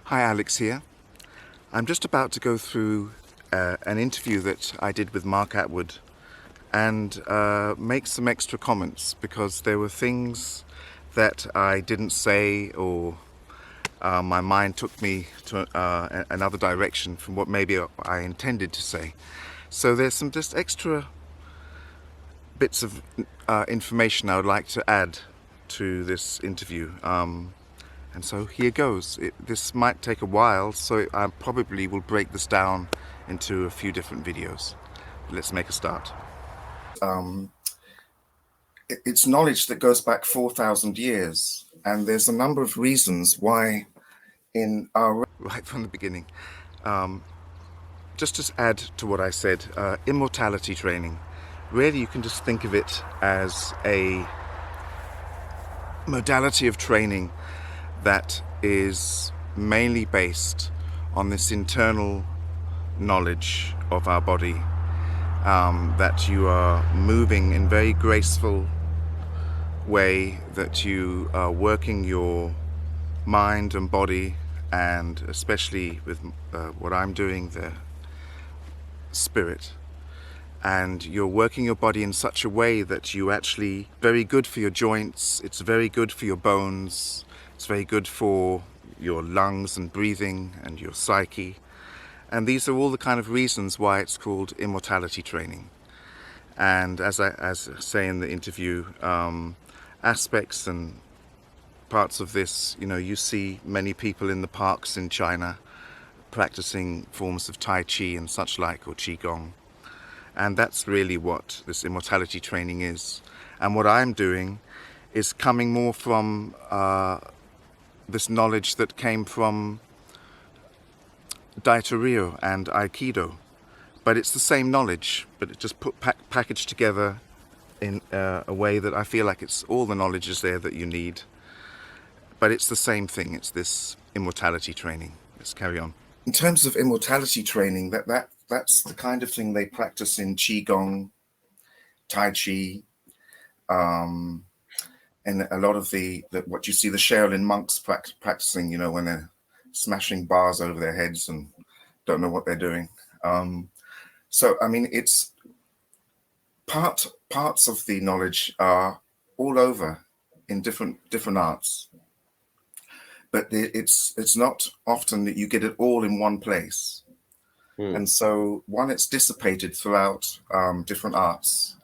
Hi, Alex here. I'm just about to go through an interview that I did with Mark Attwood and make some extra comments because there were things that I didn't say or my mind took me to another direction from what maybe I intended to say. So there's some just extra bits of information I would like to add to this interview. And so here goes. This might take a while, so I probably will break this down into a few different videos. Let's make a start. It's knowledge that goes back 4,000 years, and there's a number of reasons why in our... Right from the beginning. Just to add to what I said, immortality training. Really, you can just think of it as a modality of training that is mainly based on this internal knowledge of our body, that you are moving in very graceful way, that you are working your mind and body, and especially with what I'm doing, the spirit. And you're working your body in such a way that you actually, very good for your joints, it's very good for your bones, it's very good for your lungs and breathing and your psyche. And these are all the kind of reasons why it's called immortality training. And as I say in the interview, aspects and parts of this, you see many people in the parks in China practicing forms of Tai Chi and such like, or Qigong. And that's really what this immortality training is. And what I'm doing is coming more from this knowledge that came from Daitorio and Aikido. But it's the same knowledge, but it's just packaged together in a way that I feel like it's all the knowledge is there that you need. But it's the same thing. It's this immortality training. Let's carry on. In terms of immortality training, that's the kind of thing they practice in Qigong, Tai Chi, and a lot of what you see the Shaolin monks practicing, when they're smashing bars over their heads and don't know what they're doing. So, I mean, it's parts of the knowledge are all over in different arts, but it's not often that you get it all in one place. And so it's dissipated throughout different arts,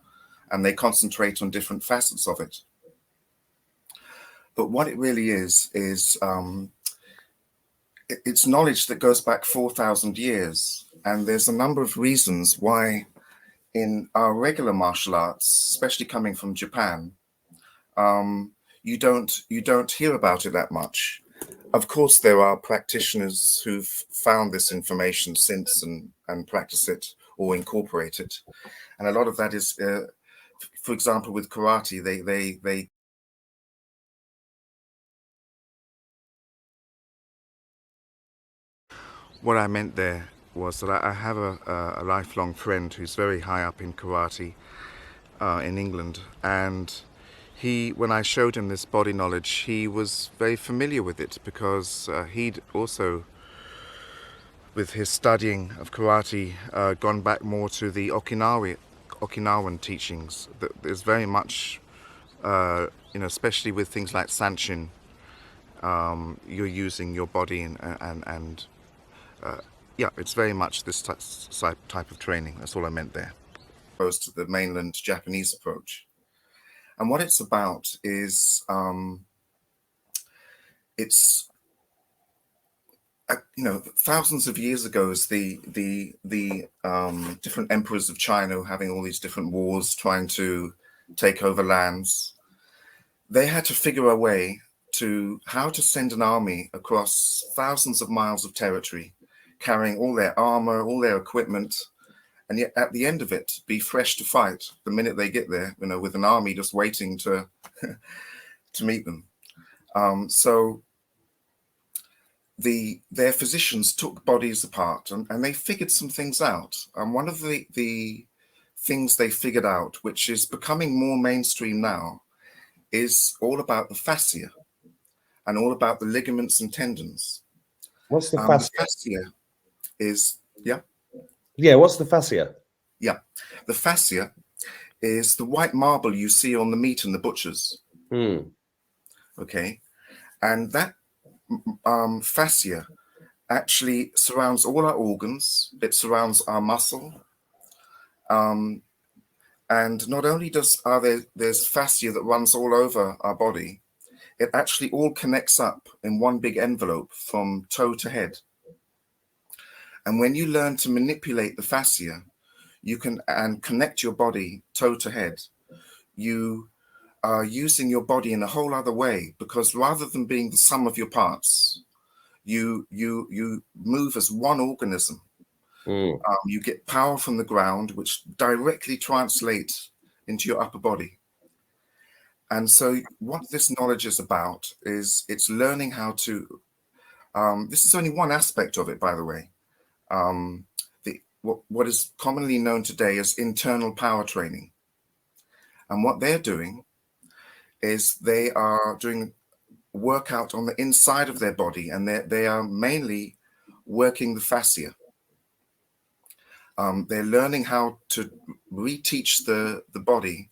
and they concentrate on different facets of it. But what it really is it's knowledge that goes back 4,000 years. And there's a number of reasons why in our regular martial arts, especially coming from Japan, you don't hear about it that much. Of course, there are practitioners who've found this information since and practice it or incorporate it. And a lot of that is, for example, with karate, they What I meant there was that I have a lifelong friend who's very high up in karate in England, and when I showed him this body knowledge, he was very familiar with it because he'd also, with his studying of karate, gone back more to the Okinawan teachings. There's very much, especially with things like Sanshin, you're using your body and it's very much this type of training. That's all I meant there. Opposed to the mainland Japanese approach. And what it's about is, it's, thousands of years ago, as the different emperors of China having all these different wars, trying to take over lands, they had to figure a way to how to send an army across thousands of miles of territory, carrying all their armor, all their equipment, and yet at the end of it, be fresh to fight the minute they get there, with an army just waiting to to meet them. So their physicians took bodies apart and they figured some things out. And one of the things they figured out, which is becoming more mainstream now, is all about the fascia and all about the ligaments and tendons. What's the The fascia? fascia is, yeah, Yeah, what's the fascia? yeah. The fascia is the white marble you see on the meat in the butchers. Okay. And that fascia actually surrounds all our organs. It surrounds our muscle. And not only there's fascia that runs all over our body, it actually all connects up in one big envelope from toe to head. And when you learn to manipulate the fascia, you can and connect your body toe to head. You are using your body in a whole other way, because rather than being the sum of your parts, you move as one organism. You get power from the ground, which directly translates into your upper body. And so what this knowledge is about is it's learning how to, this is only one aspect of it, by the way. What is commonly known today as internal power training. And what they're doing is they are doing workout on the inside of their body, and they are mainly working the fascia. They're learning how to reteach the body.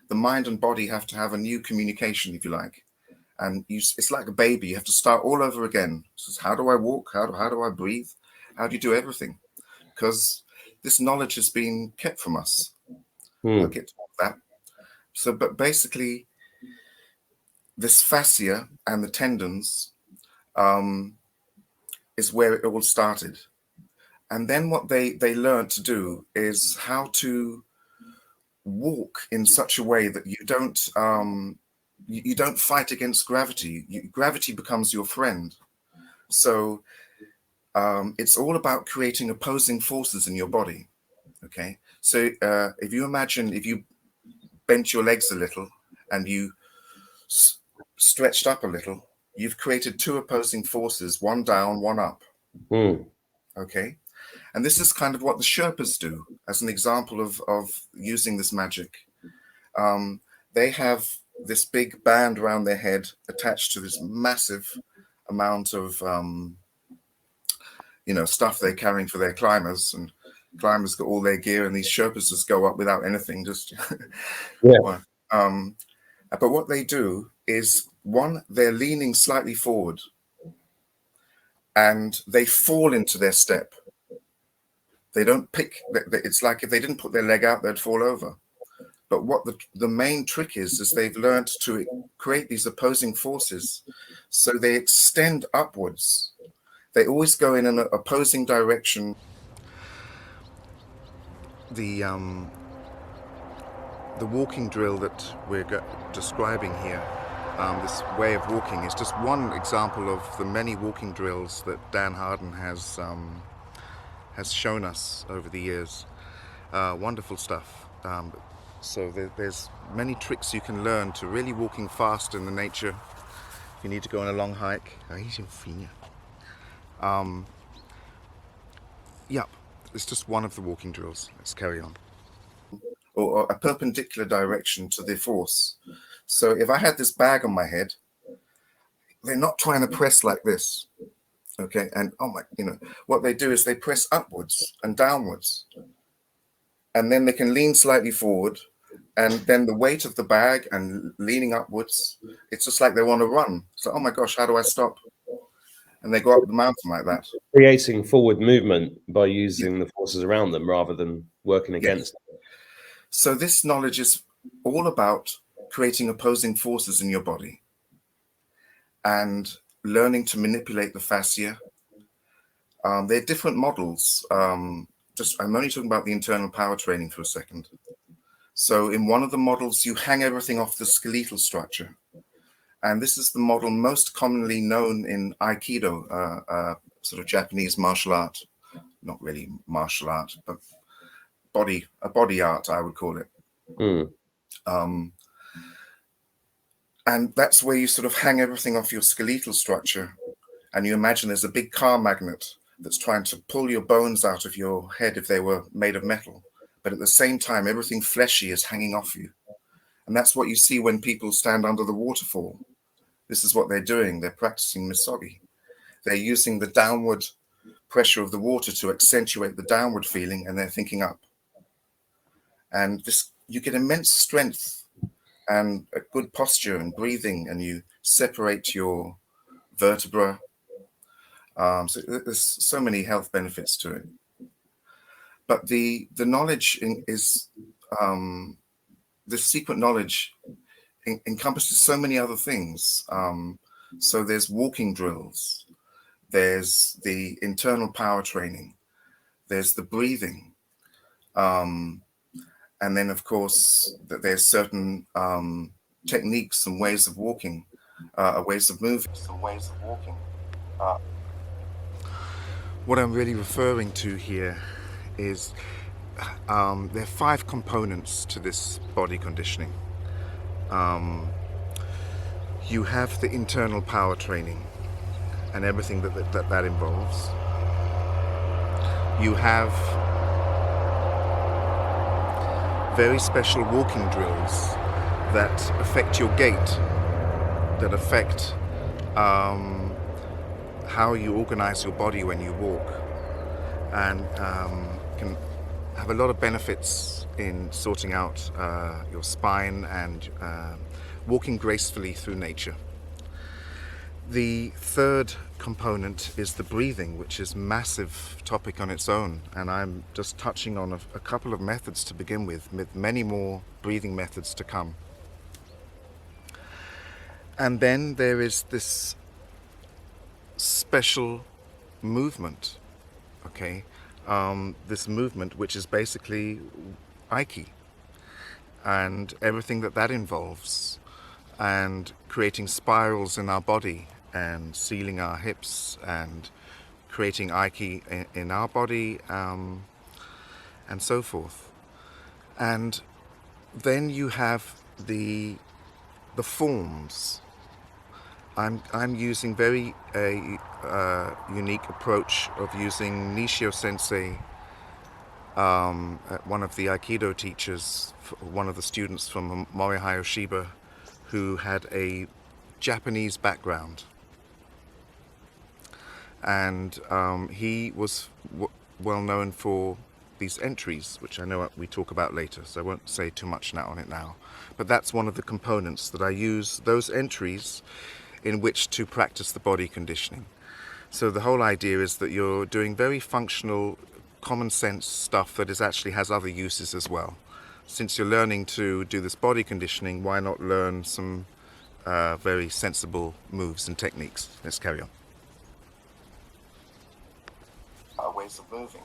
The mind and body have to have a new communication, if you like. And it's like a baby. You have to start all over again. So how do I walk? How do I breathe? How do you do everything? Because this knowledge has been kept from us. I'll get to that. So, but basically, this fascia and the tendons is where it all started. And then what they learned to do is how to walk in such a way that you don't fight against gravity. Gravity becomes your friend. So it's all about creating opposing forces in your body. Okay. So if you imagine if you bent your legs a little and you stretched up a little, you've created two opposing forces, one down, one up. Okay. And this is kind of what the Sherpas do as an example of using this magic. They have this big band around their head attached to this massive amount of, stuff they're carrying for their climbers. And climbers got all their gear, and these Sherpas just go up without anything. Just Yeah. But what they do is, one, they're leaning slightly forward, and they fall into their step. They don't pick. It's like if they didn't put their leg out, they'd fall over. But what the main trick is they've learned to create these opposing forces. So they extend upwards. They always go in an opposing direction. The walking drill that we're describing here, this way of walking, is just one example of the many walking drills that Dan Harden has shown us over the years. Wonderful stuff. So there's many tricks you can learn to really walking fast in the nature. If you need to go on a long hike. Yep, it's just one of the walking drills. Let's carry on. Or a perpendicular direction to the force. So if I had this bag on my head, they're not trying to press like this. Okay, and what they do is they press upwards and downwards. And then they can lean slightly forward, and then the weight of the bag and leaning upwards, it's just like they want to run. So, oh my gosh, how do I stop? And they go up the mountain like that. Creating forward movement by using the forces around them rather than working against them. So this knowledge is all about creating opposing forces in your body and learning to manipulate the fascia. There are different models. I'm only talking about the internal power training for a second. So in one of the models, you hang everything off the skeletal structure. And this is the model most commonly known in Aikido, sort of Japanese martial art. Not really martial art, but a body art, I would call it. And that's where you sort of hang everything off your skeletal structure. And you imagine there's a big car magnet that's trying to pull your bones out of your head if they were made of metal. But at the same time, everything fleshy is hanging off you. And that's what you see when people stand under the waterfall. This is what they're doing. They're practicing misogi. they're using the downward pressure of the water to accentuate the downward feeling, and they're thinking up. And this, you get immense strength and a good posture and breathing, and you separate your vertebra. So there's so many health benefits to it. But the knowledge is the sequent knowledge encompasses so many other things. So there's walking drills, there's the internal power training, there's the breathing, and then of course there's certain techniques and ways of walking, ways of moving, some ways of walking. What I'm really referring to here is there are 5 components to this body conditioning. You have the internal power training and everything that involves. You have very special walking drills that affect your gait, that affect how you organize your body when you walk, and can have a lot of benefits in sorting out your spine and walking gracefully through nature. The third component is the breathing, which is a massive topic on its own, and I'm just touching on a couple of methods to begin with many more breathing methods to come. And then there is this special movement, okay? This movement, which is basically Aiki, and everything that involves, and creating spirals in our body and sealing our hips and creating Aiki in our body, and so forth. And then you have the forms. I'm using very unique approach of using Nishio Sensei, one of the Aikido teachers, one of the students from Morihei Shiba, who had a Japanese background, and he was well known for these entries, which I know we talk about later, so I won't say too much on it now. But that's one of the components that I use, those entries, in which to practice the body conditioning. So the whole idea is that you're doing very functional, common sense stuff that actually has other uses as well. Since you're learning to do this body conditioning, why not learn some very sensible moves and techniques? Let's carry on. Ways of moving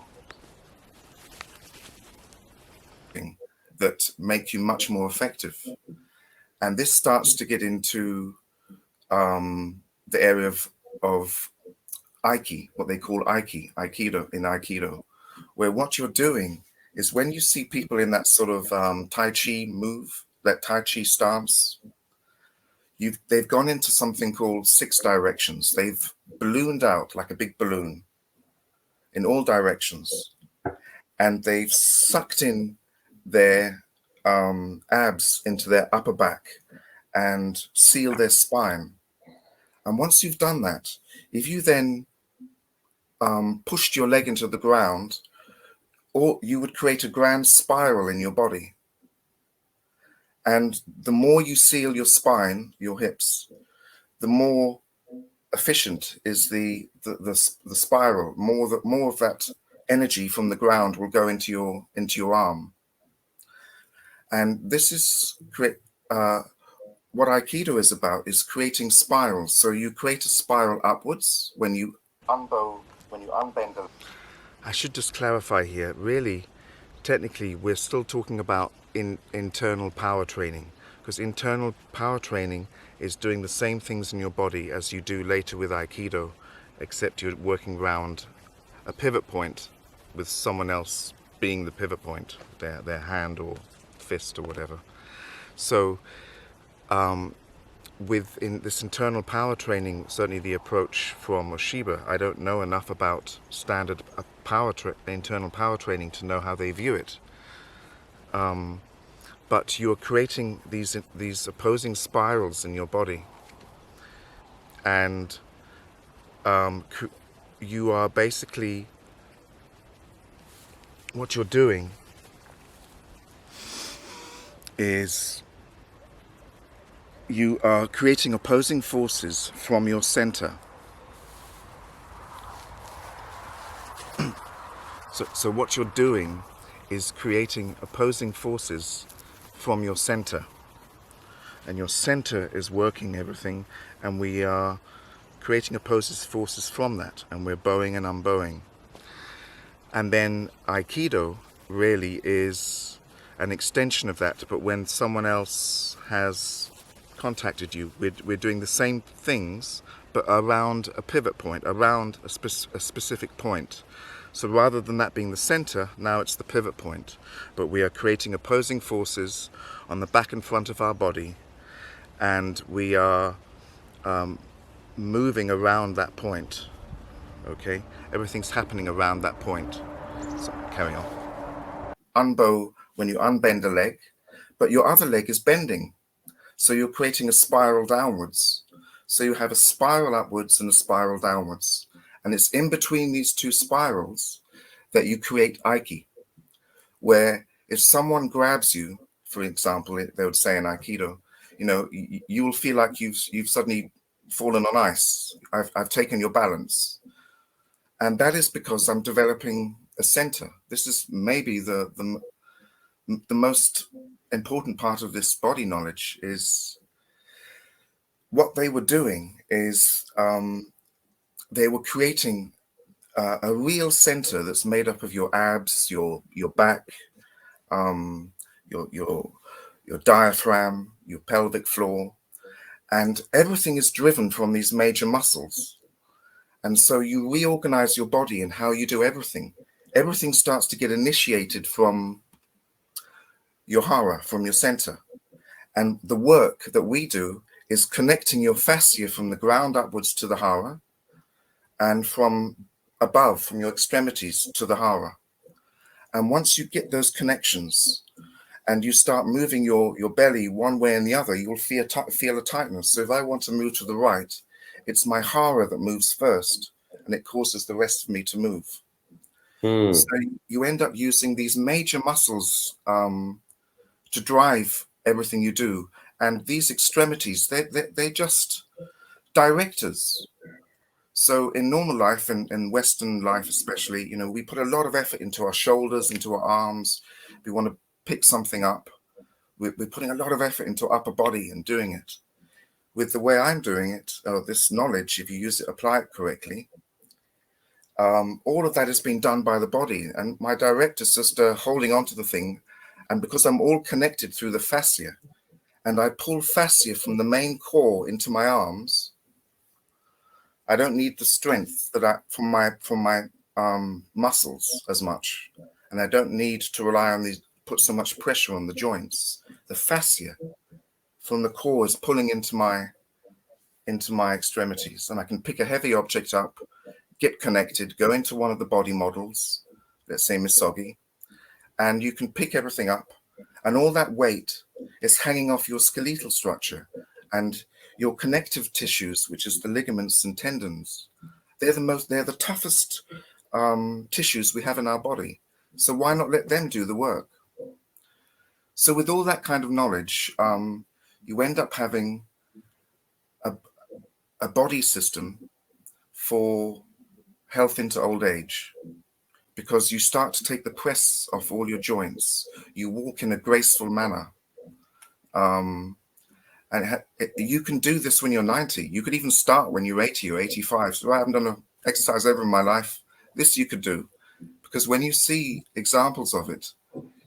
that make you much more effective. And this starts to get into the area of Aiki, what they call Aikido in Aikido, where what you're doing is when you see people in that sort of Tai Chi move, that Tai Chi stance, they've gone into something called 6 directions. They've ballooned out like a big balloon in all directions, and they've sucked in their abs into their upper back and sealed their spine. And once you've done that, if you then pushed your leg into the ground, or you would create a grand spiral in your body. And the more you seal your spine, your hips, the more efficient is the spiral. More of that energy from the ground will go into your arm. And this is what Aikido is about, is creating spirals. So you create a spiral upwards when you unbend. I should just clarify here, really, technically, we're still talking about internal power training, because internal power training is doing the same things in your body as you do later with Aikido, except you're working around a pivot point with someone else being the pivot point, their hand or fist or whatever. So within this internal power training, certainly the approach from Oshiba, I don't know enough about standard internal power training to know how they view it. But you're creating these opposing spirals in your body, and you are basically, what you're doing is you are creating opposing forces from your center. So what you're doing is creating opposing forces from your center. And your center is working everything, and we are creating opposing forces from that, and we're bowing and unbowing. And then Aikido really is an extension of that, but when someone else has contacted you, we're doing the same things, but around a pivot point, around a specific point. So rather than that being the center, now it's the pivot point. But we are creating opposing forces on the back and front of our body, and we are moving around that point. Okay? Everything's happening around that point. So carry on. Unbow when you unbend a leg, but your other leg is bending. So you're creating a spiral downwards. So you have a spiral upwards and a spiral downwards. And it's in between these two spirals that you create Aiki, where if someone grabs you, for example, they would say in Aikido, you will feel like you've suddenly fallen on ice. I've taken your balance. And that is because I'm developing a center. This is maybe the most important part of this body knowledge. Is what they were doing is they were creating a real center that's made up of your abs, your back, your diaphragm, your pelvic floor, and everything is driven from these major muscles. And so you reorganize your body and how you do everything. Everything starts to get initiated from your hara, from your center. And the work that we do is connecting your fascia from the ground upwards to the hara, and from above, from your extremities to the hara. And once you get those connections and you start moving your belly one way and the other, you'll feel a tightness. So if I want to move to the right, it's my hara that moves first, and it causes the rest of me to move. So you end up using these major muscles to drive everything you do. And these extremities, they're just directors. So in normal life, and in Western life especially, we put a lot of effort into our shoulders, into our arms. We want to pick something up. We're putting a lot of effort into upper body and doing it. With the way I'm doing it, this knowledge, if you use it, apply it correctly, all of that is being done by the body. And my direct is just holding on to the thing. And because I'm all connected through the fascia, and I pull fascia from the main core into my arms, I don't need the strength that from my muscles as much, and I don't need to rely on put so much pressure on the joints. The fascia from the core is pulling into my extremities, and I can pick a heavy object up, get connected, go into one of the body models, let's say Misogi, and you can pick everything up, and all that weight is hanging off your skeletal structure and your connective tissues, which is the ligaments and tendons. They're the toughest tissues we have in our body. So why not let them do the work? So with all that kind of knowledge, you end up having a body system for health into old age, because you start to take the press off all your joints. You walk in a graceful manner. And you can do this when you're 90. You could even start when you're 80 or 85. So I haven't done an exercise ever in my life. This you could do, because when you see examples of it,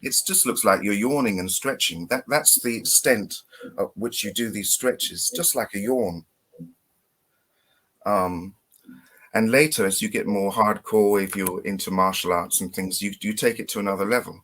it just looks like you're yawning and stretching. That's the extent at which you do these stretches, just like a yawn. And later, as you get more hardcore, if you're into martial arts and things, you take it to another level.